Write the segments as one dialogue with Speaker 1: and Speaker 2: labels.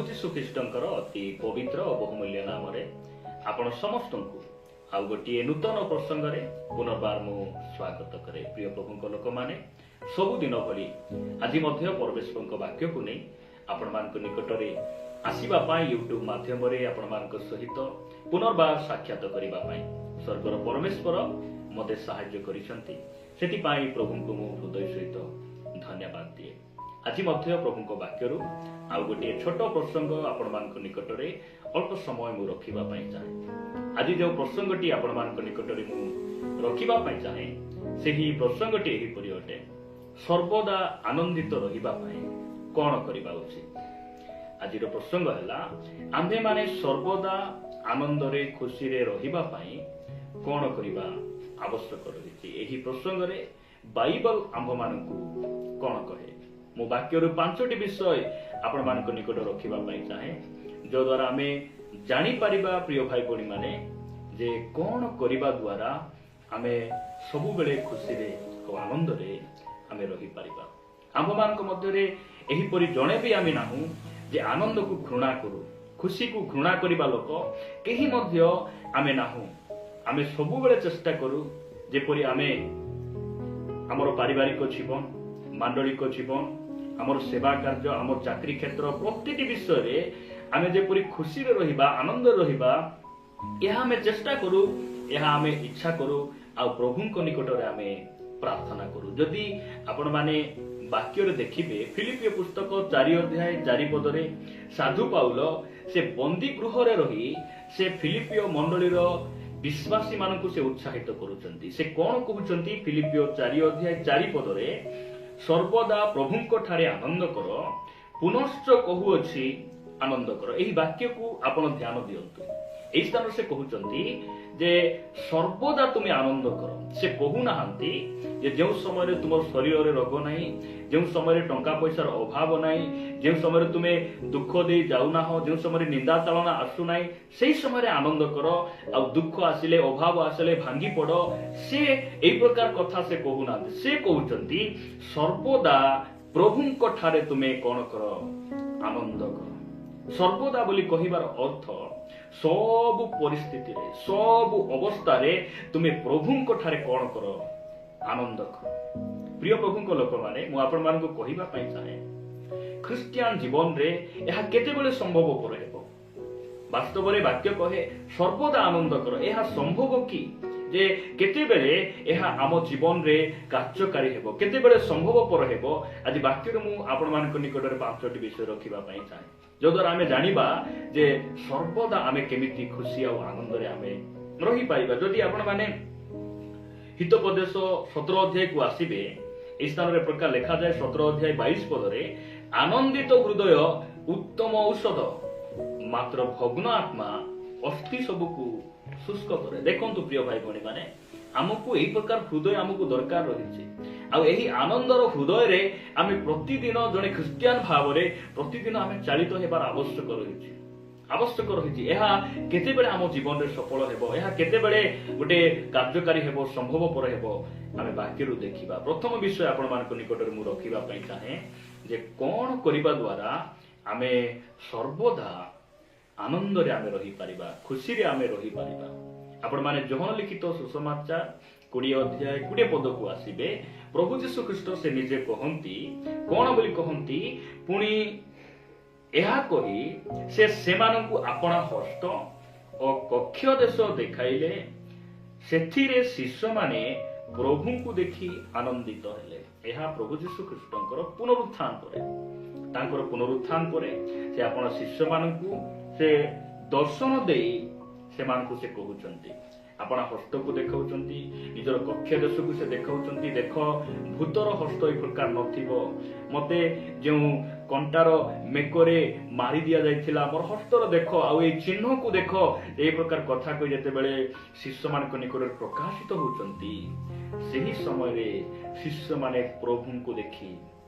Speaker 1: ଯୀଶୁ ଖ୍ରୀଷ୍ଟଙ୍କର ଅତି ପବିତ୍ର ଓ ବହୁମୂଲ୍ୟ ନାମରେ ଆପଣ ସମସ୍ତଙ୍କୁ ଆଉ ଗୋଟିଏ ନୂତନ ପ୍ରସଙ୍ଗରେ ପୁନର୍ବାର ମୁଁ ସ୍ୱାଗତ କରେ। ପ୍ରିୟ ପ୍ରଭୁଙ୍କ ଲୋକମାନେ, ସବୁଦିନ ଭଳି ଆଜି ମଧ୍ୟ ପରମେଶ୍ୱରଙ୍କ ବାକ୍ୟକୁ ନେଇ ଆପଣମାନଙ୍କ ନିକଟରେ ଆସିବା ପାଇଁ ୟୁଟ୍ୟୁବ ମାଧ୍ୟମରେ ଆପଣମାନଙ୍କ ସହିତ ପୁନର୍ବାର ସାକ୍ଷାତ କରିବା ପାଇଁ ସ୍ୱର୍ଗର ପରମେଶ୍ୱର ମୋତେ ସାହାଯ୍ୟ କରିଛନ୍ତି। ସେଥିପାଇଁ ପ୍ରଭୁଙ୍କୁ ମୁଁ ହୃଦୟ ସହିତ ଧନ୍ୟବାଦ ଦିଏ। ଆଜି ମଧ୍ୟ ପ୍ରଭୁଙ୍କ ବାକ୍ୟରୁ ଆଉ ଗୋଟିଏ ଛୋଟ ପ୍ରସଙ୍ଗ ଆପଣମାନଙ୍କ ନିକଟରେ ଅଳ୍ପ ସମୟ ମୁଁ ରଖିବା ପାଇଁ ଚାହେଁ। ଆଜି ଯେଉଁ ପ୍ରସଙ୍ଗଟି ଆପଣମାନଙ୍କ ନିକଟରେ ମୁଁ ରଖିବା ପାଇଁ ଚାହେଁ, ସେହି ପ୍ରସଙ୍ଗଟି ଏହିପରି ଅଟେ। ସର୍ବଦା ଆନନ୍ଦିତ ରହିବା ପାଇଁ କ'ଣ କରିବା ଉଚିତ? ଆଜିର ପ୍ରସଙ୍ଗ ହେଲା, ଆମ୍ଭେମାନେ ସର୍ବଦା ଆନନ୍ଦରେ ଖୁସିରେ ରହିବା ପାଇଁ କ'ଣ କରିବା ଆବଶ୍ୟକ ରହିଛି। ଏହି ପ୍ରସଙ୍ଗରେ ବାଇବଲ ଆମ୍ଭମାନଙ୍କୁ କ'ଣ କହେ? ମୁଁ ବାକ୍ୟରୁ 5ଟି ବିଷୟ ଆପଣମାନଙ୍କ ନିକଟ ରଖିବା ପାଇଁ ଚାହେଁ, ଯଦ୍ୱାରା ଆମେ ଜାଣିପାରିବା ପ୍ରିୟ ଭାଇ ଭଉଣୀମାନେ ଯେ କ'ଣ କରିବା ଦ୍ୱାରା ଆମେ ସବୁବେଳେ ଖୁସିରେ ଓ ଆନନ୍ଦରେ ଆମେ ରହିପାରିବା। ଆମ୍ଭମାନଙ୍କ ମଧ୍ୟରେ ଏହିପରି ଜଣେ ବି ଆମେ ନାହୁଁ ଯେ ଆନନ୍ଦକୁ ଘୃଣା କରୁ, ଖୁସିକୁ ଘୃଣା କରିବା ଲୋକ କେହି ମଧ୍ୟ ଆମେ ନାହୁଁ। ଆମେ ସବୁବେଳେ ଚେଷ୍ଟା କରୁ ଯେପରି ଆମେ ଆମର ପାରିବାରିକ ଜୀବନ, ମାଣ୍ଡଳିକ ଜୀବନ, ଆମର ସେବା କାର୍ଯ୍ୟ, ଆମର ଚାକିରୀ କ୍ଷେତ୍ର ପ୍ରତିଟି ବିଷୟରେ ଆମେ ଯେପରି ଖୁସିରେ ରହିବା, ଆନନ୍ଦରେ ରହିବା, ଏହା ଆମେ ଚେଷ୍ଟା କରୁ, ଏହା ଆମେ ଇଚ୍ଛା କରୁ, ଆଉ ପ୍ରଭୁଙ୍କ ନିକଟରେ ଆମେ ପ୍ରାର୍ଥନା କରୁ। ଯଦି ଆପଣମାନେ ବାକ୍ୟରେ ଦେଖିବେ, ଫିଲିପିଓ ପୁସ୍ତକ 4 ଅଧ୍ୟାୟ 4 ପଦରେ ସାଧୁ ପାଉଲ ସେ ବନ୍ଦୀ ଗୃହରେ ରହି ସେ ଫିଲିପିଓ ମଣ୍ଡଳୀର ବିଶ୍ୱାସୀ ମାନଙ୍କୁ ସେ ଉତ୍ସାହିତ କରୁଛନ୍ତି। ସେ କ'ଣ କହୁଛନ୍ତି? ଫିଲିପିଓ 4 ଅଧ୍ୟାୟ 4 ପଦରେ, ସର୍ବଦା ପ୍ରଭୁଙ୍କ ଠାରେ ଆନନ୍ଦ କର, ପୁନଶ୍ଚ କହୁଅଛି ଆନନ୍ଦ କର। ଏହି ବାକ୍ୟକୁ ଆପଣ ଧ୍ୟାନ ଦିଅନ୍ତୁ। ଏହି ସ୍ଥାନରେ ସେ କହୁଛନ୍ତି ଯେ ସର୍ବଦା ତୁମେ ଆନନ୍ଦ କର। ସେ କହୁନାହାନ୍ତି ଯେ ଯେଉଁ ସମୟରେ ତୁମର ଶରୀରରେ ରୋଗ ନାହିଁ, ଯେଉଁ ସମୟରେ ଟଙ୍କା ପଇସାର ଅଭାବ ନାହିଁ, ଯେଉଁ ସମୟରେ ତୁମେ ଦୁଃଖ ଦେଇ ଯାଉନାହ, ଯେଉଁ ସମୟରେ ନିନ୍ଦା ଚାଳନା ଆସୁନାହିଁ, ସେହି ସମୟରେ ଆନନ୍ଦ କର, ଆଉ ଦୁଃଖ ଆସିଲେ, ଅଭାବ ଆସିଲେ ଭାଙ୍ଗି ପଡ। ସେ ଏହି ପ୍ରକାର କଥା ସେ କହୁନାହାନ୍ତି। ସେ କହୁଛନ୍ତି ସର୍ବଦା ପ୍ରଭୁଙ୍କ ଠାରେ ତୁମେ କ'ଣ କର? ଆନନ୍ଦ କର। ସର୍ବଦା ବୋଲି କହିବାର ଅର୍ଥ ସବୁ ପରିସ୍ଥିତିରେ, ସବୁ ଅବସ୍ଥାରେ ତୁମେ ପ୍ରଭୁଙ୍କ ଠାରେ କ'ଣ କର? ଆନନ୍ଦ କର। ପ୍ରିୟ ପ୍ରଭୁଙ୍କ ଲୋକମାନେ, ମୁଁ ଆପଣମାନଙ୍କୁ କହିବା ପାଇଁ ଚାହେଁ, ଖ୍ରୀଷ୍ଟିଆନ ଜୀବନରେ ଏହା କେତେବେଳେ ସମ୍ଭବପର ହେବ? ବାସ୍ତବରେ ବାକ୍ୟ କହେ ସର୍ବଦା ଆନନ୍ଦ କର। ଏହା ସମ୍ଭବ କି ଯେ କେତେବେଳେ ଏହା ଆମ ଜୀବନରେ କାର୍ଯ୍ୟକାରୀ ହେବ, କେତେବେଳେ ସମ୍ଭବପର ହେବ? ଆଜି ବାକ୍ୟରେ ମୁଁ ଆପଣମାନଙ୍କ ନିକଟରେ 5ଟି ବିଷୟ ରଖିବା ପାଇଁ ଚାହେଁ, ଯଦ୍ୱାରା ଆମେ ଜାଣିବା ଯେ ସର୍ବଦା ଆମେ କେମିତି ଖୁସି ଆଉ ଆନନ୍ଦରେ ଆମେ ରହିପାରିବା। ଯଦି ଆପଣମାନେ ହିତୋପଦେଶ 17 ଅଧ୍ୟାୟକୁ ଆସିବେ, ଏହି ସ୍ଥାନରେ ପ୍ରକାର ଲେଖାଯାଏ 17 ଅଧ୍ୟାୟ 22 ପଦରେ, ଆନନ୍ଦିତ ହୃଦୟ ଉତ୍ତମ ଔଷଧ, ମାତ୍ର ଭଗ୍ନ ଆତ୍ମା ଅସ୍ଥି ସବୁକୁ ଶୁଷ୍କ କରେ। ଦେଖନ୍ତୁ ପ୍ରିୟ ଭାଇ ଭଉଣୀ ମାନେ, ଆମକୁ ଏହି ପ୍ରକାର ହୃଦୟ ଆମକୁ ଦରକାର ରହିଛି। ଆଉ ଏହି ଆନନ୍ଦର ହୃଦୟରେ ଆମେ ପ୍ରତିଦିନ ଜଣେ ଖ୍ରୀଷ୍ଟିଆନ ଭାବରେ ପ୍ରତିଦିନ ଆମେ ଚାଳିତ ହେବାର ଆବଶ୍ୟକ ରହିଛି। ଏହା କେତେବେଳେ ଆମ ଜୀବନରେ ସଫଳ ହେବ, ଏହା କେତେବେଳେ ଗୋଟେ କାର୍ଯ୍ୟକାରୀ ହେବ, ସମ୍ଭବପର ହେବ, ଆମେ ବାକ୍ୟରୁ ଦେଖିବା। ପ୍ରଥମ ବିଷୟ ଆପଣମାନଙ୍କ ନିକଟରେ ମୁଁ ରଖିବା ପାଇଁ ଚାହେଁ ଯେ କ'ଣ କରିବା ଦ୍ୱାରା ଆମେ ସର୍ବଦା ଆନନ୍ଦରେ ଆମେ ରହିପାରିବା, ଖୁସିରେ ଆମେ ରହିପାରିବା। ଆପଣମାନେ ଯୋହନ ଲିଖିତ ସୁସମାଚାର 20 ଅଧ୍ୟାୟ 20 ପଦକୁ ଆସିବେ, ପ୍ରଭୁ ଯୀଶୁ ଖ୍ରୀଷ୍ଟ ସେ ନିଜେ କହନ୍ତି, କ'ଣ ବୋଲି କହନ୍ତି? ପୁଣି ଏହା କହି ସେ ସେମାନଙ୍କୁ ଆପଣା ହସ୍ତ ଓ କକ୍ଷ ଦେଶ ଦେଖାଇଲେ, ସେଥିରେ ଶିଷ୍ୟମାନେ ପ୍ରଭୁଙ୍କୁ ଦେଖି ଆନନ୍ଦିତ ହେଲେ। ଏହା ପ୍ରଭୁ ଯୀଶୁ ଖ୍ରୀଷ୍ଟଙ୍କର ପୁନରୁତ୍ଥାନ ପରେ, ତାଙ୍କର ପୁନରୁତ୍ଥାନ ପରେ ସେ ଆପଣ ଶିଷ୍ୟମାନଙ୍କୁ ସେ ଦର୍ଶନ ଦେଇ ସେମାନଙ୍କୁ ସେ କହୁଛନ୍ତି, ଆପଣ ହସ୍ତକୁ ଦେଖାଉଛନ୍ତି, ନିଜର କକ୍ଷ ଦେଶକୁ ସେ ଦେଖାଉଛନ୍ତି, ଦେଖ ଭୂତର ହସ୍ତ ଏ ପ୍ରକାର ନଥିବ, ମତେ ଯେଉଁ କଣ୍ଟାର ମେକରେ ମାରି ଦିଆଯାଇଥିଲା, ମୋର ହସ୍ତର ଦେଖ, ଆଉ ଏଇ ଚିହ୍ନକୁ ଦେଖ। ଏହି ପ୍ରକାର କଥା କହି ଯେତେବେଳେ ଶିଷ୍ୟମାନଙ୍କ ନିକଟରେ ପ୍ରକାଶିତ ହଉଛନ୍ତି, ସେହି ସମୟରେ ଶିଷ୍ୟମାନେ ପ୍ରଭୁଙ୍କୁ ଦେଖି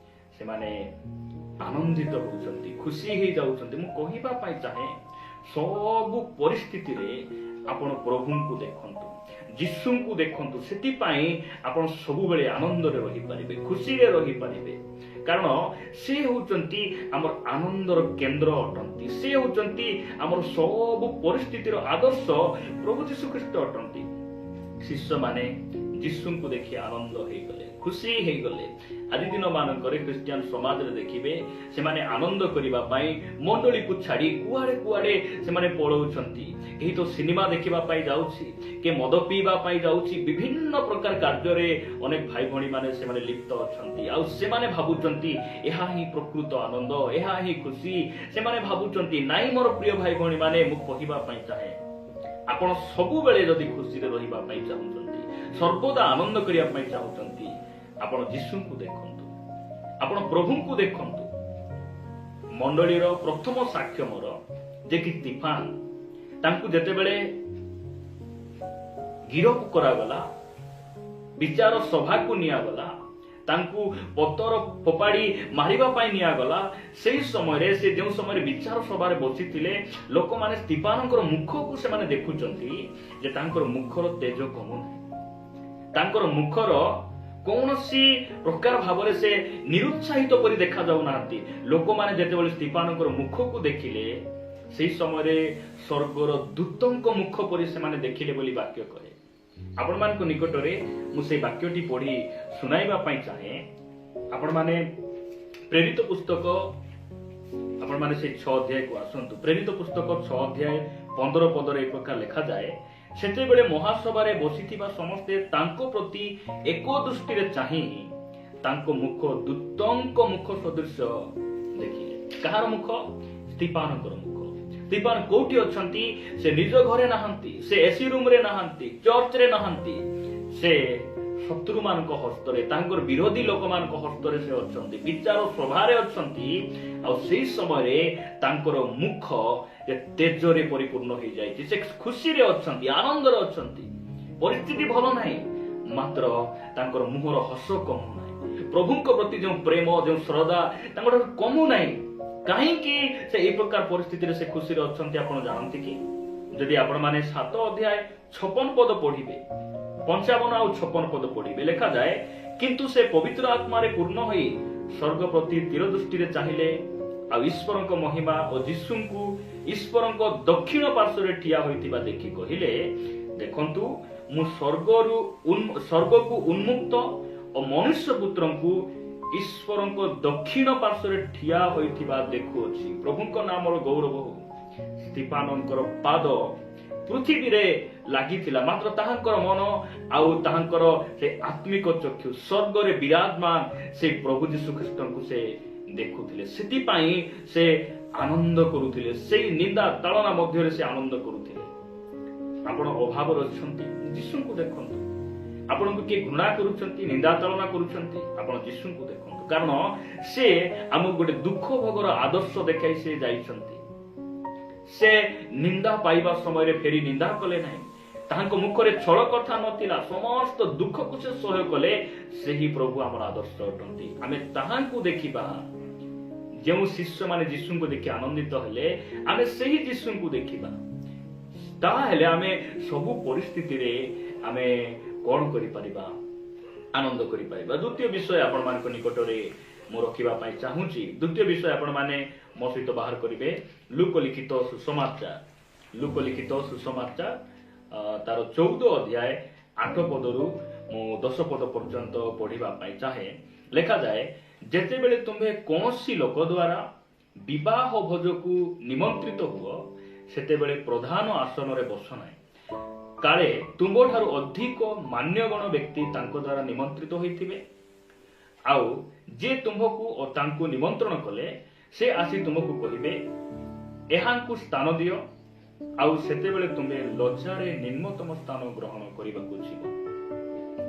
Speaker 1: ସେମାନେ ଆନନ୍ଦିତ ହଉଛନ୍ତି, ଖୁସି ହେଇଯାଉଛନ୍ତି। ମୁଁ କହିବା ପାଇଁ ଚାହେଁ, ସବୁ ପରିସ୍ଥିତିରେ ଆପଣ ପ୍ରଭୁଙ୍କୁ ଦେଖନ୍ତୁ, ଯୀଶୁଙ୍କୁ ଦେଖନ୍ତୁ। ସେଥିପାଇଁ ଆପଣ ସବୁବେଳେ ଆନନ୍ଦରେ ରହିପାରିବେ, ଖୁସିରେ ରହିପାରିବେ। କାରଣ ସେ ହେଉଛନ୍ତି ଆମର ଆନନ୍ଦର କେନ୍ଦ୍ର ଅଟନ୍ତି। ସେ ହେଉଛନ୍ତି ଆମର ସବୁ ପରିସ୍ଥିତିର ଆଦର୍ଶ ପ୍ରଭୁ ଯୀଶୁ ଖ୍ରୀଷ୍ଟ ଅଟନ୍ତି। ଶିଷ୍ୟମାନେ ଯୀଶୁଙ୍କୁ ଦେଖି ଆନନ୍ଦ ହେଇଗଲେ, ଖୁସି ହେଇଗଲେ। ଆଜି ଦିନ ମାନଙ୍କରେ ଖ୍ରୀଷ୍ଟିଆନ ସମାଜରେ ଦେଖିବେ ସେମାନେ ଆନନ୍ଦ କରିବା ପାଇଁ ମଣ୍ଡଳୀକୁ ଛାଡି କୁଆଡେ କୁଆଡେ ସେମାନେ ପଳାଉଛନ୍ତି। କେହି ତ ସିନେମା ଦେଖିବା ପାଇଁ ଯାଉଛି, କିଏ ମଦ ପିଇବା ପାଇଁ ଯାଉଛି, ବିଭିନ୍ନ ପ୍ରକାର କାର୍ଯ୍ୟରେ ଅନେକ ଭାଇ ଭଉଣୀ ମାନେ ସେମାନେ ଲିପ୍ତ ଅଛନ୍ତି। ଆଉ ସେମାନେ ଭାବୁଛନ୍ତି ଏହା ହିଁ ପ୍ରକୃତ ଆନନ୍ଦ, ଏହା ହିଁ ଖୁସି। ସେମାନେ ଭାବୁଛନ୍ତି ନାଇଁ ମୋର ପ୍ରିୟ ଭାଇ ଭଉଣୀ ମାନେ, ମୁଁ କହିବା ପାଇଁ ଚାହେଁ ଆପଣ ସବୁବେଳେ ଯଦି ଖୁସିରେ ରହିବା ପାଇଁ ଚାହୁଁଛନ୍ତି, ସର୍ବଦା ଆନନ୍ଦ କରିବା ପାଇଁ ଚାହୁଁଛନ୍ତି, ଆପଣ ଯୀଶୁଙ୍କୁ ଦେଖନ୍ତୁ, ଆପଣ ପ୍ରଭୁଙ୍କୁ ଦେଖନ୍ତୁ। ମଣ୍ଡଳୀର ପ୍ରଥମ ସାକ୍ଷ୍ୟ ମୋର ଯେ କି ସ୍ତିଫାନ, ତାଙ୍କୁ ଯେତେବେଳେ ଗିରଫ କରାଗଲା, ବିଚାର ସଭାକୁ ନିଆଗଲା, ତାଙ୍କୁ ପତର ଫୋପାଡ଼ି ମାରିବା ପାଇଁ ନିଆଗଲା, ସେହି ସମୟରେ ସେ ଯେଉଁ ସମୟରେ ବିଚାର ସଭାରେ ବସିଥିଲେ, ଲୋକମାନେ ସ୍ତିଫାନଙ୍କର ମୁଖକୁ ସେମାନେ ଦେଖୁଛନ୍ତି ଯେ ତାଙ୍କର ମୁଖର ତେଜ କମୁନାହିଁ, ତାଙ୍କର ମୁଖର କୌଣସି ପ୍ରକାର ଭାବରେ ସେ ନିରୁତ୍ସାହିତ ପରି ଦେଖାଯାଉନାହାନ୍ତି। ଲୋକମାନେ ଯେତେବେଳେ ସ୍ତିଫାନଙ୍କର ମୁଖକୁ ଦେଖିଲେ, ସେହି ସମୟରେ ସ୍ୱର୍ଗର ଦୂତଙ୍କ ମୁଖ ପରି ସେମାନେ ଦେଖିଲେ ବୋଲି ବାକ୍ୟ କହେ। ଆପଣମାନଙ୍କ ନିକଟରେ ମୁଁ ସେଇ ବାକ୍ୟଟି ପଢି ଶୁଣାଇବା ପାଇଁ ଚାହେଁ। ଆପଣମାନେ ପ୍ରେରିତ ପୁସ୍ତକ, ଆପଣମାନେ ସେଇ 6 ଅଧ୍ୟାୟକୁ ଆସନ୍ତୁ। ପ୍ରେରିତ ପୁସ୍ତକ 6 ଅଧ୍ୟାୟ 15 ପଦରେ ଏ ପ୍ରକାର ଲେଖାଯାଏ, ସେତେବେଳେ ମହାସଭାରେ ବସିଥିବା ସମସ୍ତେ ତାଙ୍କ ପ୍ରତି ଏକ ଦୃଷ୍ଟିରେ ଚାହିଁ ତାଙ୍କ ମୁଖ ଦୂତଙ୍କ ମୁଖ ସଦୃଶ ଦେଖିଲେ। କାହାର ମୁଖ? ସ୍ତିଫାନଙ୍କର ମୁଖ। ସ୍ତିଫାନ କୋଉଠି ଅଛନ୍ତି? ସେ ନିଜ ଘରେ ନାହାନ୍ତି, ସେ ଏସି ରୁମରେ ନାହାନ୍ତି, ଚର୍ଚ୍ଚରେ ନାହାନ୍ତି, ସେ ଶତ୍ରୁମାନଙ୍କ ହସ୍ତରେ, ତାଙ୍କର ବିରୋଧୀ ଲୋକମାନଙ୍କ ହସ୍ତରେ ସେ ଅଛନ୍ତି, ବିଚାର ସଭାରେ ଅଛନ୍ତି। ଆଉ ସେଇ ସମୟରେ ତାଙ୍କର ମୁଖ ତେଜରେ ପରିପୂର୍ଣ୍ଣ ହେଇଯାଇଛି। ସେ ଖୁସିରେ ଅଛନ୍ତି, ଆନନ୍ଦରେ ଅଛନ୍ତି। ପରିସ୍ଥିତି ଭଲ ନାହିଁ, ମାତ୍ର ତାଙ୍କର ମୁହଁର ହସ କମୁ ନାହିଁ। ପ୍ରଭୁଙ୍କ ପ୍ରତି ଯେଉଁ ପ୍ରେମ, ଯେଉଁ ଶ୍ରଦ୍ଧା ତାଙ୍କର କମୁ ନାହିଁ। କାହିଁକି ସେ এই ପ୍ରକାର ପରିସ୍ଥିତିରେ ସେ ଖୁସିରେ ଅଛନ୍ତି ଆପଣ ଜାଣନ୍ତି କି? ଯଦି ଆପଣ ମାନେ 7 ଅଧ୍ୟାୟ 56 ପଦ ପଢିବେ, 55 ଆଉ 56 ପଦ ପଢିବେ, ଲେଖାଯାଏ, କିନ୍ତୁ ସେ ପବିତ୍ର ଆତ୍ମାରେ ପୂର୍ଣ୍ଣ ହୋଇ ସ୍ୱର୍ଗ ପ୍ରତି ତୀର ଦୃଷ୍ଟିରେ ଚାହିଁଲେ, ଆଉ ଈଶ୍ୱରଙ୍କ ମହିମା ଓ ଯୀଶୁଙ୍କୁ ଈଶ୍ୱରଙ୍କ ଦକ୍ଷିଣ ପାର୍ଶ୍ୱରେ ଠିଆ ହୋଇଥିବା ଦେଖି କହିଲେ, ଦେଖନ୍ତୁ ମୁଁ ସ୍ୱର୍ଗକୁ ଉନ୍ମୁକ୍ତ ଓ ମନୁଷ୍ୟ ପୁତ୍ରଙ୍କୁ ଈଶ୍ୱରଙ୍କ ଦକ୍ଷିଣ ପାର୍ଶ୍ୱରେ ଠିଆ ହୋଇଥିବା ଦେଖୁଅଛି। ପ୍ରଭୁଙ୍କ ନାମର ଗୌରବ ହଉ। ସ୍ତିଫାନଙ୍କର ପାଦ ପୃଥିବୀରେ ଲାଗିଥିଲା, ମାତ୍ର ତାହାଙ୍କର ମନ ଆଉ ତାହାଙ୍କର ସେ ଆତ୍ମିକ ଚକ୍ଷୁ ସ୍ୱର୍ଗରେ ବିରାଜମାନ ସେ ପ୍ରଭୁ ଯୀଶୁ ଖ୍ରୀଷ୍ଟଙ୍କୁ ସେ ଦେଖୁଥିଲେ। ସେଥିପାଇଁ ସେ ଆନନ୍ଦ କରୁଥିଲେ, ସେଇ ନିନ୍ଦା ତାଳନା ମଧ୍ୟରେ ସେ ଆନନ୍ଦ କରୁଥିଲେ। ଆପଣ ଅଭାବରେ ଅଛନ୍ତି, ଯୀଶୁଙ୍କୁ ଦେଖନ୍ତୁ। ଆପଣଙ୍କୁ କିଏ ଘୃଣା କରୁଛନ୍ତି, ନିନ୍ଦା ତାଳନା କରୁଛନ୍ତି, ଆପଣ ଯୀଶୁଙ୍କୁ ଦେଖନ୍ତୁ। କାରଣ ସେ ଆମକୁ ଗୋଟେ ଦୁଃଖ ଭୋଗର ଆଦର୍ଶ ଦେଖାଇ ସେ ଯାଇଛନ୍ତି। ସେ ନିନ୍ଦା ପାଇବା ସମୟରେ ଫେରି ନିନ୍ଦା କଲେ ନାହିଁ, ତାଙ୍କ ମୁଖରେ ଛଳ କଥା ନଥିଲା, ସମସ୍ତ ଦୁଃଖକୁ ସେ ସହ୍ୟ କଲେ। ସେହି ପ୍ରଭୁ ଆମର ଆଦର୍ଶ ଅଟନ୍ତି। ଆମେ ତାହାଙ୍କୁ ଦେଖିବା। ଯେଉଁ ଶିଷ୍ୟମାନେ ଯୀଶୁଙ୍କୁ ଦେଖି ଆନନ୍ଦିତ ହେଲେ, ଆମେ ସେହି ଯୀଶୁଙ୍କୁ ଦେଖିବା। ତାହେଲେ ଆମେ ସବୁ ପରିସ୍ଥିତିରେ ଆମେ କଣ କରିପାରିବା? ଆନନ୍ଦ କରିପାରିବା। ଦ୍ୱିତୀୟ ବିଷୟ ଆପଣମାନଙ୍କ ନିକଟରେ ମୁଁ ରଖିବା ପାଇଁ ଚାହୁଁଛି। ଦ୍ୱିତୀୟ ବିଷୟ ଆପଣମାନେ ମୋ ସହିତ ବାହାର କରିବେ, ଲୁକ ଲିଖିତ ସୁସମାଚାର। ଲୁକ ଲିଖିତ ସୁସମାଚାର ତାର 14 ଅଧ୍ୟାୟ 8 ପଦରୁ ମୁଁ 10 ପଦ ପର୍ଯ୍ୟନ୍ତ ପଢିବା ପାଇଁ ଚାହେଁ। ଲେଖାଯାଏ, ଯେତେବେଳେ ତୁମ୍ଭେ କୌଣସି ଲୋକ ଦ୍ୱାରା ବିବାହ ଭୋଜକୁ ନିମନ୍ତ୍ରିତ ହୁଅ, ସେତେବେଳେ ପ୍ରଧାନ ଆସନରେ ବସ ନାହିଁ, କାଳେ ତୁମ୍ଭଠାରୁ ଅଧିକ ମାନ୍ୟଗଣ ବ୍ୟକ୍ତି ତାଙ୍କ ଦ୍ୱାରା ନିମନ୍ତ୍ରିତ ହୋଇଥିବେ। ଆଉ ଯେ ତୁମ୍ଭକୁ ଓ ତାଙ୍କୁ ନିମନ୍ତ୍ରଣ କଲେ, ସେ ଆସି ତୁମକୁ କହିବେ, ଏହାଙ୍କୁ ସ୍ଥାନ ଦିଅ। ଆଉ ସେତେବେଳେ ତୁମେ ଲଜ୍ଜାରେ ନିମ୍ନତମ ସ୍ଥାନ ଗ୍ରହଣ କରିବାକୁ ଯିବ।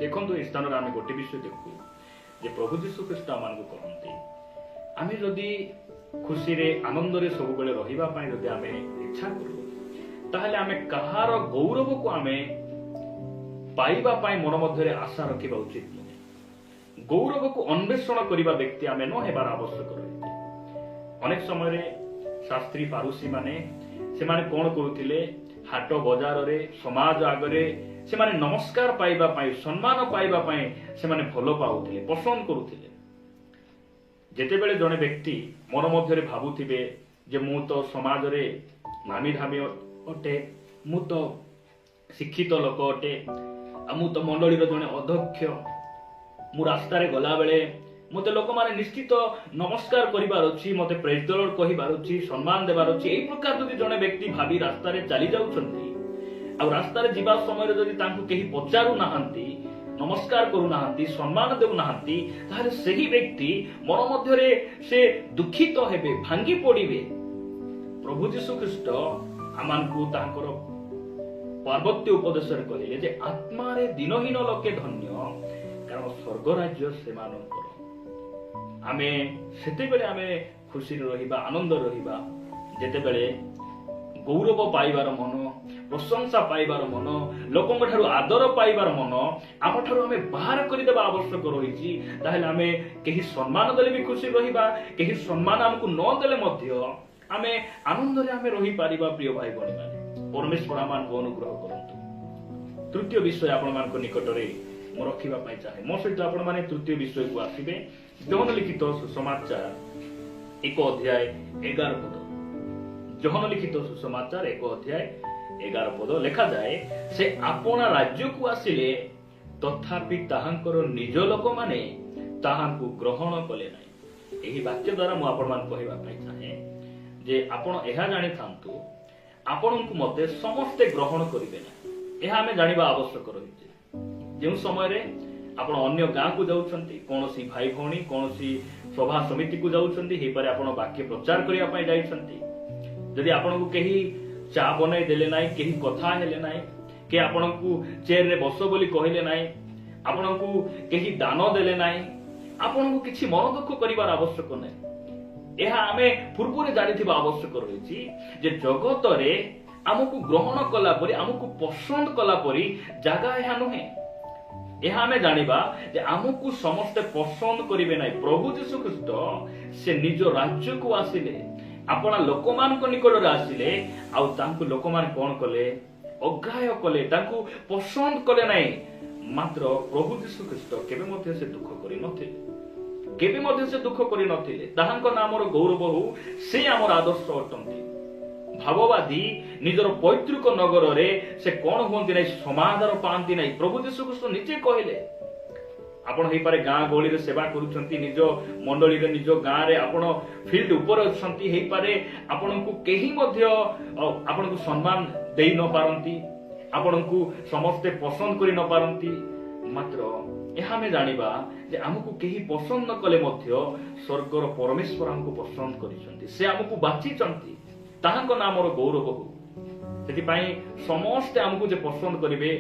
Speaker 1: ଦେଖନ୍ତୁ, ଏହି ସ୍ଥାନରେ ଆମେ ଗୋଟେ ବିଷୟ ଦେଖୁ ଯେ ପ୍ରଭୁ ଯୀଶୁ ଖ୍ରୀଷ୍ଟ ଆମମାନଙ୍କୁ କହନ୍ତି, ଆମେ ଯଦି ଖୁସିରେ ଆନନ୍ଦରେ ସବୁବେଳେ ରହିବା ପାଇଁ ଯଦି ଆମେ ଇଚ୍ଛା କରୁ, ତାହେଲେ ଆମେ କାହାର ଗୌରବକୁ ଆମେ ପାଇବା ପାଇଁ ମନ ମଧ୍ୟରେ ଆଶା ରଖିବା ଉଚିତ ନୁହେଁ। ଗୌରବକୁ ଅନ୍ୱେଷଣ କରିବା ବ୍ୟକ୍ତି ଆମେ ନ ହେବାର ଆବଶ୍ୟକ ରହିଛି। ଅନେକ ସମୟରେ ଶାସ୍ତ୍ରୀ ଫାରୁସୀ ମାନେ ସେମାନେ କଣ କରୁଥିଲେ? ହାଟ ବଜାରରେ, ସମାଜ ଆଗରେ ସେମାନେ ନମସ୍କାର ପାଇବା ପାଇଁ, ସମ୍ମାନ ପାଇବା ପାଇଁ ସେମାନେ ଭଲ ପାଉଥିଲେ, ପସନ୍ଦ କରୁଥିଲେ। ଯେତେବେଳେ ଜଣେ ବ୍ୟକ୍ତି ମନ ମଧ୍ୟରେ ଭାବୁଥିବେ ଯେ ମୁଁ ତ ସମାଜରେ ନାମୀ ଧାମୀ ଅଟେ, ମୁଁ ତ ଶିକ୍ଷିତ ଲୋକ ଅଟେ, ଆଉ ମୁଁ ତ ମଣ୍ଡଳୀର ଜଣେ ଅଧ୍ୟକ୍ଷ, ମୁଁ ରାସ୍ତାରେ ଗଲାବେଳେ ମତେ ଲୋକମାନେ ନିଶ୍ଚିତ ନମସ୍କାର କରିବାର ଅଛି, ମତେ ପ୍ରେଜ ଦ ଲର୍ଡ କହିବାର ଅଛି, ସମ୍ମାନ ଦେବାର ଅଛି। ଏଇ ପ୍ରକାର ଯଦି ଜଣେ ବ୍ୟକ୍ତି ଭାବି ରାସ୍ତାରେ ଚାଲି ଯାଉଛନ୍ତି, ଆଉ ରାସ୍ତାରେ ଯିବା ସମୟରେ ଯଦି ତାଙ୍କୁ କେହି ପଚାରୁନାହାନ୍ତି, ନମସ୍କାର କରୁନାହାନ୍ତି, ସମ୍ମାନ ଦେଉନାହାନ୍ତି, ତାହେଲେ ସେହି ବ୍ୟକ୍ତି ମନ ମଧ୍ୟରେ ସେ ଦୁଃଖିତ ହେବେ, ଭାଙ୍ଗି ପଡିବେ। ପ୍ରଭୁ ଯୀଶୁ ଖ୍ରୀଷ୍ଟ ଆମମାନଙ୍କୁ ତାଙ୍କର ପାର୍ବତ୍ୟ ଉପଦେଶରେ କହିଲେ ଯେ ଆତ୍ମାରେ ଦିନହୀନ ଲୋକେ ଧନ୍ୟ, କାରଣ ସ୍ୱର୍ଗ ରାଜ୍ୟ ସେମାନଙ୍କର। ଆମେ ସେତେବେଳେ ଆମେ ଖୁସିରେ ରହିବା, ଆନନ୍ଦ ରହିବା ଯେତେବେଳେ ଗୌରବ ପାଇବାର ମନ, ପ୍ରଶଂସା ପାଇବାର ମନ, ଲୋକଙ୍କ ଠାରୁ ଆଦର ପାଇବାର ମନ ଆମଠାରୁ ଆମେ ବାହାର କରିଦେବା ଆବଶ୍ୟକ ରହିଛି। ତାହେଲେ ଆମେ କେହି ସମ୍ମାନ ଦେଲେ ବି ଖୁସି ରହିବା, କେହି ସମ୍ମାନ ଆମକୁ ନ ଦେଲେ ମଧ୍ୟ ଆମେ ଆନନ୍ଦରେ ଆମେ ରହିପାରିବା। ପ୍ରିୟ ଭାଇ ଭଉଣୀ ମାନେ, ପରମେଶ୍ୱର ଆମମାନଙ୍କୁ ଅନୁଗ୍ରହ କରନ୍ତୁ। ତୃତୀୟ ବିଷୟ ଆପଣମାନଙ୍କ ନିକଟରେ ମୁଁ ରଖିବା ପାଇଁ ଚାହେଁ। ମୋ ସହିତ ଆପଣମାନେ ତୃତୀୟ ବିଷୟକୁ ଆସିବେ। ଯୋହନ ଲିଖିତ ସୁସମାଚାର 1 ଅଧ୍ୟାୟ 11 ପଦ। ଯୋହନ ଲିଖିତ ସୁସମାଚାର 1 ଅଧ୍ୟାୟ 11 ପଦ ଲେଖାଯାଏ, ସେ ଆପଣା ରାଜ୍ୟକୁ ଆସିଲେ ତଥାପି ତାହାଙ୍କର ନିଜ ଲୋକମାନେ ତାହାଙ୍କୁ ଗ୍ରହଣ କଲେ ନାହିଁ। ଏହି ବାକ୍ୟ ଦ୍ୱାରା ମୁଁ ଆପଣମାନଙ୍କୁ କହିବା ପାଇଁ ଚାହେଁ ଯେ ଆପଣ ଏହା ଜାଣିଥାନ୍ତୁ, ଆପଣଙ୍କୁ ମତେ ସମସ୍ତେ ଗ୍ରହଣ କରିବେ ନାହିଁ। ଏହା ଆମେ ଜାଣିବା ଆବଶ୍ୟକ ରହିଛି। ଯେଉଁ ସମୟରେ ଆପଣ ଅନ୍ୟ ଗାଁକୁ ଯାଉଛନ୍ତି, କୌଣସି ଭାଇ ଭଉଣୀ କୌଣସି ସଭା ସମିତିକୁ ଯାଉଛନ୍ତି, ହେଇପାରେ ଆପଣ ବାକ୍ୟ ପ୍ରଚାର କରିବା ପାଇଁ ଯାଇଛନ୍ତି, ଯଦି ଆପଣଙ୍କୁ କେହି ଚା ବନେଇ ଦେଲେ ନାହିଁ, କେହି କଥା ହେଲେ ନାହିଁ, କେ ଆପଣଙ୍କୁ ଚେୟାରରେ ବସ ବୋଲି କହିଲେ ନାହିଁ, ଆପଣଙ୍କୁ କେହି ଦାନ ଦେଲେ ନାହିଁ, ଆପଣଙ୍କୁ କିଛି ମନ ଦୁଃଖ କରିବାର ଆବଶ୍ୟକ ନାହିଁ। ଏହା ଆମେ ପୂର୍ବରୁ ଜାଣିଥିବା ଆବଶ୍ୟକ ରହିଛି ଯେ ଜଗତରେ ଆମକୁ ଗ୍ରହଣ କଲା ପରି, ଆମକୁ ପସନ୍ଦ କଲା ପରି ଜାଗା ଏହା ନୁହେଁ। ଏହା ଆମେ ଜାଣିବା ଯେ ଆମକୁ ସମସ୍ତେ ପସନ୍ଦ କରିବେ ନାହିଁ। ପ୍ରଭୁ ଯୀଶୁ ଖ୍ରୀଷ୍ଟ ସେ ନିଜ ରାଜ୍ୟକୁ ଆସିଲେ, ଆପଣା ଲୋକମାନଙ୍କ ନିକଟରେ ଆସିଲେ, ଆଉ ତାଙ୍କୁ ଲୋକମାନେ କଣ କଲେ? ଅଗ୍ରାହ୍ୟ କଲେ, ତାଙ୍କୁ ପସନ୍ଦ କଲେ ନାହିଁ। ମାତ୍ର ପ୍ରଭୁ ଯୀଶୁ ଖ୍ରୀଷ୍ଟ କେବେ ମଧ୍ୟ ସେ ଦୁଃଖ କରିନଥିଲେ, କେବେ ମଧ୍ୟ ସେ ଦୁଃଖ କରିନଥିଲେ। ତାହାଙ୍କ ନାମର ଗୌରବ ହଉ, ସେ ଆମର ଆଦର୍ଶ ଅଟନ୍ତି। ଭାବବାଦୀ ନିଜର ପୈତୃକ ନଗରରେ ସେ କଣ ହୁଅନ୍ତି ନାହିଁ, ସମାଧାନ ପାଆନ୍ତି ନାହିଁ। ପ୍ରଭୁ ଯୀଶୁ ଖ୍ରୀଷ୍ଟ ନିଜେ କହିଲେ, ଆପଣ ହେଇପାରେ ଗାଁ ଗହଳିରେ ସେବା କରୁଛନ୍ତି, ନିଜ ମଣ୍ଡଳୀରେ ନିଜ ଗାଁରେ ଆପଣ ଫିଲ୍ଡ ଉପରେ ଅଛନ୍ତି, ହେଇପାରେ ଆପଣଙ୍କୁ କେହି ମଧ୍ୟ ଆପଣଙ୍କୁ ସମ୍ମାନ ଦେଇ ନ ପାରନ୍ତି, ଆପଣଙ୍କୁ ସମସ୍ତେ ପସନ୍ଦ କରି ନ ପାରନ୍ତି। ମାତ୍ର ଏହା ଆମେ ଜାଣିବା ଯେ ଆମକୁ କେହି ପସନ୍ଦ ନ କଲେ ମଧ୍ୟ ସ୍ୱର୍ଗର ପରମେଶ୍ୱର ଆମକୁ ପସନ୍ଦ କରିଛନ୍ତି, ସେ ଆମକୁ ବାଛିଛନ୍ତି। ତାହାଙ୍କ ନାମର ଗୌରବ ହଉ। ସେଥିପାଇଁ ସମସ୍ତେ ଆମକୁ ଯେ ପସନ୍ଦ କରିବେ,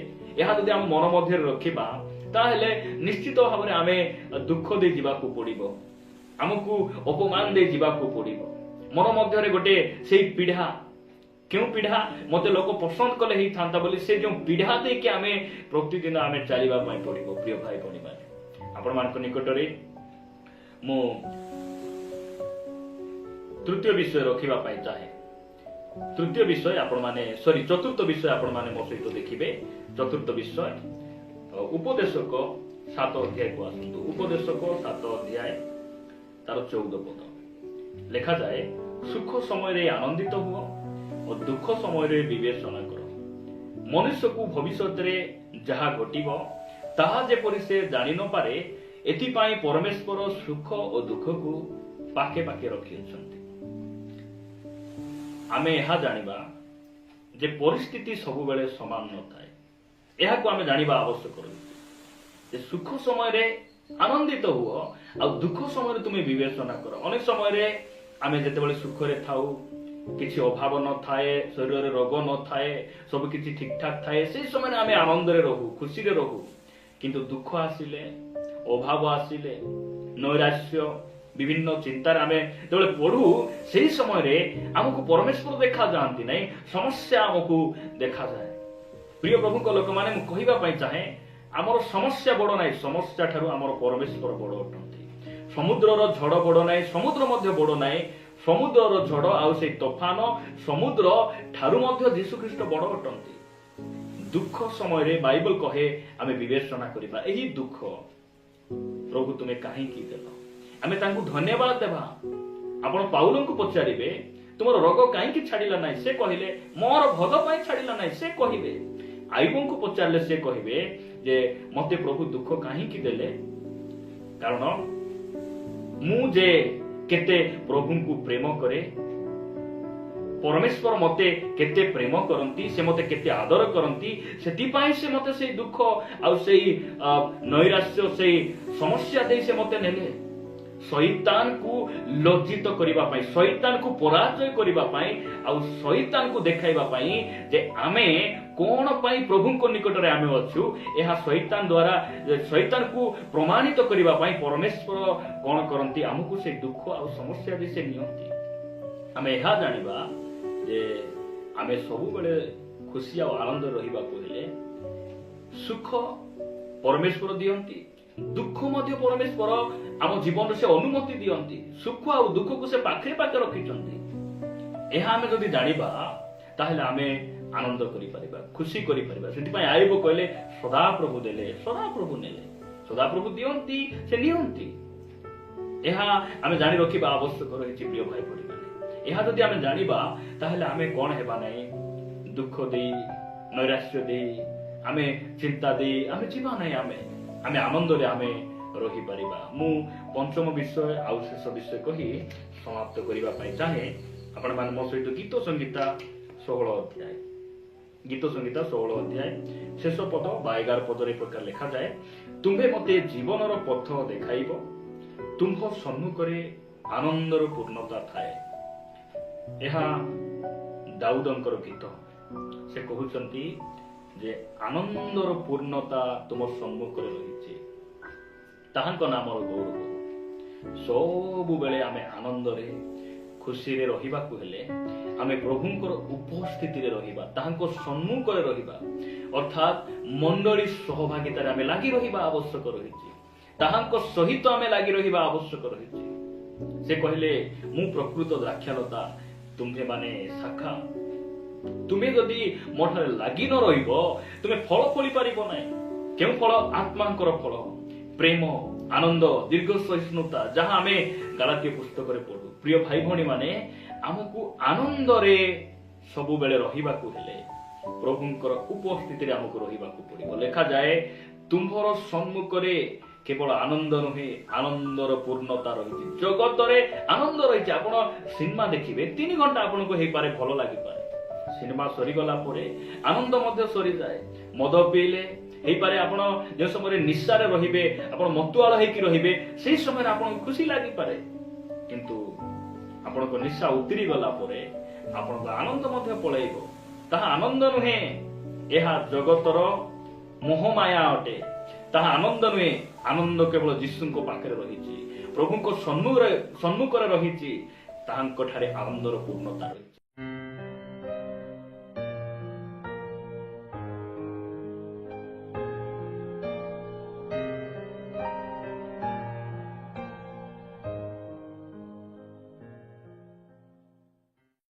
Speaker 1: ଏହା ଯଦି ଆମ ମନ ମଧ୍ୟରେ ରଖିବା, ତାହେଲେ ନିଶ୍ଚିତ ଭାବରେ ଆମେ ଦୁଃଖ ଦେଇ ଯିବାକୁ ପଡିବ, ଆମକୁ ଅପମାନ ଦେଇ ଯିବାକୁ ପଡିବ। ମନ ମଧ୍ୟରେ ଗୋଟେ ସେଇ ପିଢା, କେଉଁ ପିଢା? ମତେ ଲୋକ ପସନ୍ଦ କଲେ ହେଇଥାନ୍ତା ବୋଲି ସେ ଯେଉଁ ପିଢା ଦେଇକି ଆମେ ପ୍ରତିଦିନ ଆମେ ଚାଲିବା ପାଇଁ ପଡିବ। ପ୍ରିୟ ଭାଇ ଭଉଣୀ ମାନେ, ଆପଣମାନଙ୍କ ନିକଟରେ ମୁଁ ତୃତୀୟ ବିଷୟ ରଖିବା ପାଇଁ ଚାହେଁ। ତୃତୀୟ ବିଷୟ ଚତୁର୍ଥ ବିଷୟ ଆପଣମାନେ ମୋ ସହିତ ଦେଖିବେ। ଚତୁର୍ଥ ବିଷୟ ଉପଦେଶକ 7 ଅଧ୍ୟାୟକୁ ଆସନ୍ତୁ। ଉପଦେଶକ 7 ଅଧ୍ୟାୟ ତାର 14 ପଦ ଲେଖାଯାଏ, ସୁଖ ସମୟରେ ଆନନ୍ଦିତ ହୁଅ ଓ ଦୁଃଖ ସମୟରେ ବିବେଚନା କର। ମନୁଷ୍ୟକୁ ଭବିଷ୍ୟତରେ ଯାହା ଘଟିବ ତାହା ଯେପରି ସେ ଜାଣି ନ ପାରେ, ଏଥିପାଇଁ ପରମେଶ୍ୱର ସୁଖ ଓ ଦୁଃଖକୁ ପାଖେ ପାଖେ ରଖିଅଛନ୍ତି। ଆମେ ଏହା ଜାଣିବା ଯେ ପରିସ୍ଥିତି ସବୁବେଳେ ସମାନ ନଥାଏ। ଏହାକୁ ଆମେ ଜାଣିବା ଆବଶ୍ୟକ ରହିଛି ଯେ ସୁଖ ସମୟରେ ଆନନ୍ଦିତ ହୁଅ, ଆଉ ଦୁଃଖ ସମୟରେ ତୁମେ ବିବେଚନା କର। ଅନେକ ସମୟରେ ଆମେ ଯେତେବେଳେ ସୁଖରେ ଥାଉ, କିଛି ଅଭାବ ନଥାଏ, ଶରୀରରେ ରୋଗ ନଥାଏ, ସବୁ କିଛି ଠିକ ଠାକ ଥାଏ, ସେହି ସମୟରେ ଆମେ ଆନନ୍ଦରେ ରହୁ, ଖୁସିରେ ରହୁ। କିନ୍ତୁ ଦୁଃଖ ଆସିଲେ, ଅଭାବ ଆସିଲେ, ନୈରାଶ୍ୟ, ବିଭିନ୍ନ ଚିନ୍ତାରେ ଆମେ ଯେତେବେଳେ ପଢୁ, ସେହି ସମୟରେ ଆମକୁ ପରମେଶ୍ୱର ଦେଖାଯାଆନ୍ତି ନାହିଁ, ସମସ୍ୟା ଆମକୁ ଦେଖାଯାଏ। ପ୍ରିୟ ପ୍ରଭୁଙ୍କ ଲୋକମାନେ, ମୁଁ କହିବା ପାଇଁ ଚାହେଁ, ଆମର ସମସ୍ୟା ବଡ ନାହିଁ, ସମସ୍ୟା ଠାରୁ ଆମର ପରମେଶ୍ୱର ବଡ ଅଟନ୍ତି। ସମୁଦ୍ରର ଝଡ ବଡ ନାହିଁ, ସମୁଦ୍ର ମଧ୍ୟ ବଡ ନାହିଁ। ସମୁଦ୍ରର ଝଡ ଆଉ ସେଇ ତୋଫାନ, ସମୁଦ୍ର ଠାରୁ ମଧ୍ୟ ଯୀଶୁ ଖ୍ରୀଷ୍ଟ ବଡ ଅଟନ୍ତି। ଦୁଃଖ ସମୟରେ ବାଇବଲ କହେ ଆମେ ବିବେଚନା କରିବା, ଏହି ଦୁଃଖ ପ୍ରଭୁ ତୁମେ କାହିଁକି ଦେଲ? आमे तांकु धन्यवाद देबा। आपण पाउलंकु पचारिबे तुमर रोग काईकि छाडिला नाही, से कहिले मोर भल पई छाडिला नाही, से कहिबे। आयुबंकु पचारले से कहिबे जे मते प्रभु दुख काईकि देले, कारण मु जे केते प्रभुंकु प्रेम करे, परमेश्वर मते केते प्रेम करंती, से मते केते आदर करंती, सेति पई से मते से दुख आ सेई नैराश्य सेई समस्या दे से मते नेले। शैतान को लज्जित करिबा पई, शैतान को पराजय करिबा पई आ शैतान को देखाइबा पई जे आमे कोन पई प्रभुंको निकटरे आमे अछु, एहा शैतान द्वारा शैतान को प्रमाणित करिबा पई परमेश्वर कोन करंती, हमकु से दुख आ समस्या दे से नियंती। आमे एहा जानिबा जे आमे सब बेले खुशी आ आनंद रहिबा को हेले सुख परमेश्वर दियंती, दुख मध्य परमेश्वर आम जीवन से अनुमति दियंती। सुख आ दुख को से पाखे पाखे रखिचंती। एहा आमे जदि जानिबा ताहेले आमे आनंद करि परिबा, खुशी करि परिबा। सेति पई आइबो कहले सदा प्रभु देले, सदा प्रभु नेले, सदा प्रभु दियंती, से नियंती। एहा आमे जानि रखिबा आवश्यक रहिछि प्रिय भाई भणी माने। एहा जदि आमे जानिबा ताहेले आमे कोन हेबा नै, दुख देई नैराश्य देई आमे चिंता देई आमे जीवा नै, आमे आनंद रे आमे रही परिबा। मु पंचम विषय आउ शेष विषय कही समाप्त करिबा पई चाहे। आपण मान मो सहित गीत संगीता 16 अध्याय, गीत संगीता 16 अध्याय शेष पद 11 पद रे प्रकार लिखा जाए, तुम्हे मते जीवनर पथ देखाइबो, तुम्ह सम्मुखरे आनंदर पूर्णता थाए। एहा दाऊदंकर गीत। से कहउचंती जे आनंदर पूर्णता तुम सम्मुखरे रहिछि, ताहांको नामर गौरव। सबु बेले आमे आनंद रे खुशी रे रहिबा को हेले आमे प्रभुंकर उपस्थिति रे रहिबा, ताहांको सम्मुख रे रहिबा, अर्थात मंडली सहभागिता रे आमे लागि रहिबा आवश्यक रहिछि, ताहांको सहित आमे लागि रहिबा आवश्यक रहिछि। से कहले मु प्रकृत द्राक्षालता, तुम्हे माने शाखा। तुम्हें जदि मोठारे लागि न रहिबो तुमे फल फली पारिबो नै। केउ फल? आत्मांकर फल, प्रेम, आनंद, दीर्घ सहिष्णुता, जहां आमे गलातीय पुस्तक रे पढु। प्रिय भाई भणी माने हमकु आनंद रे सबु बेले रहिबा को हेले प्रभुंकर उपस्थिति रे हमकु रहिबा को पड़िबो। लेखा जाए तुम्हर सम्मुख रे केवल आनंद नुहे, आनंदर पूर्णता रहिछि। जगत रे आनंद रहिछि। आपण सिनेमा देखिबे 3 घंटा आपनको हेइ पारे भलो लागि पारे, सिनेमा सरी गला परे आनंद मध्य सरी जाए। मद पीले हेइ पारे आपण जे समय निशा रे रहिबे, आपण मतुआळ हेकि रहिबे, सेहि समय आपण खुशी लागि पारे, किंतु आपनको निशा उतरी गला परे आपनको आनंद मध्य पळेइबो। ताहा आनंद नुहे, एहा जगतर मोह माया अटे। ताहा आनंद नुहे, आनंद केवल जीशुंको पाखरे रहिछि, प्रभुंको सन्मुख रे रहिछि, ताहांको ठारे आनंदर पूर्णता रहिछि।